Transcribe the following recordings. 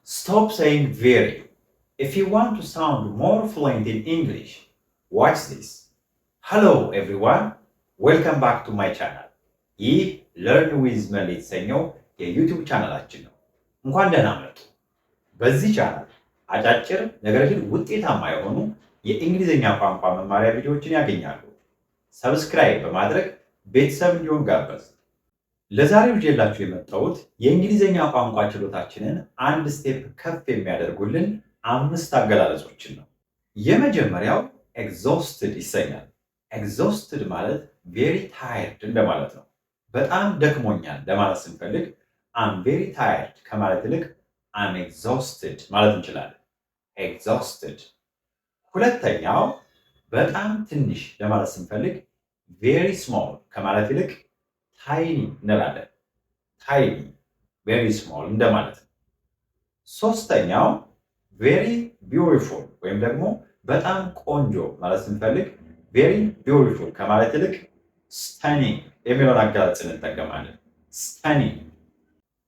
Stop saying very. If you want to sound more fluent in English, watch this. Hello everyone, welcome back to my channel. ይህ ለርን ዊዝ መል የተሰኘው የዩቲዩብ ቻናላችን ነው። እንኳን ደህና መጡ። በዚህ ቻናል አጫጭር ነገር ግን ውጤታማ የሆኑ የእንግሊዝኛ ቋንቋ መማሪያ ቪዲዮዎችን ያገኛሉ። ሰብስክራይብ በማድረግ ቤተሰብ እንዲሆን ጋበዝ። ለዛሬው ይዤላችሁ የመጣሁት የእንግሊዝኛ ቋንቋ ችሎታችንን አንድ ስቴፕ ከፍ የሚያደርጉልን 5 አገላለጾችን ነው። የመጀመሪያው ኤግዞስትድ ይሰኛል። ኤግዞስትድ ማለት ቬሪ ታየርድ እንደማለት ነው። በጣም ደክሞኛል ለማለት ስንፈልግ አም ቬሪ ታየርድ ከማለት ይልቅ አም ኤግዞስትድ ማለት እንችላለን። ኤግዞስትድ። ሁለተኛው በጣም ትንሽ ለማለት ስንፈልግ ቬሪ ስሞል ከማለት ይልቅ ታይኒ እንላለን። ታይኒ ቬሪ ስሞል እንደማለት ነው። ሶስተኛው ቬሪ ቢዩቲፉል ወይም ደግሞ በጣም ቆንጆ ማለት ስንፈልግ ቬሪ ቢዩቲፉል ከማለት ይልቅ ስታኒንግ የሚለውን አገላለጽ እንጠቀማለን። ስታኒንግ።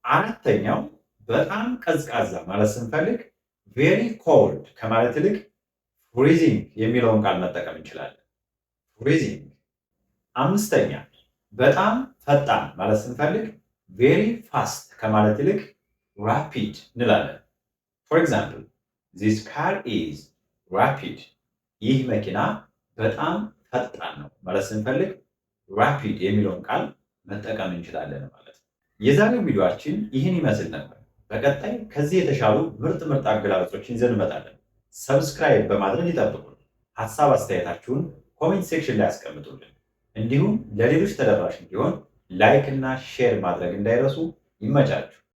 አራተኛው በጣም ቀዝቃዛ ማለት ስንፈልግ ቬሪ ኮልድ ከማለት ይልቅ ፍሪዚንግ የሚለውን ቃል መጠቀም እንችላለን። ፍሪዚንግ። አምስተኛ በጣም ፈጣን ማለት ስንፈልግ ቬሪ ፋስት ከማለት ይልቅ ራፒድ እንላለን። ፎር ኤግዛምፕል ዚስ ካር ኢዝ ራፒድ። ይህ መኪና በጣም ፈጣን ነው ማለት ስንፈልግ ራፒድ የሚለውን ቃል መጠቀም እንችላለን ማለት ነው። የዛሬው ቪዲዮአችን ይህን ይመስል ነበር። በቀጣይ ከዚህ የተሻሉ ምርጥ አገላለጾችን ይዘን እንመጣለን። ሰብስክራይብ በማድረግ ይጠብቁን። ሀሳብ አስተያየታችሁን ኮሜንት ሴክሽን ላይ ያስቀምጡልን። እንዲሁም ለሌሎች ተደራሽ እንዲሆን ላይክ እና ሼር ማድረግ እንዳይረሱ። ይመቻችሁ።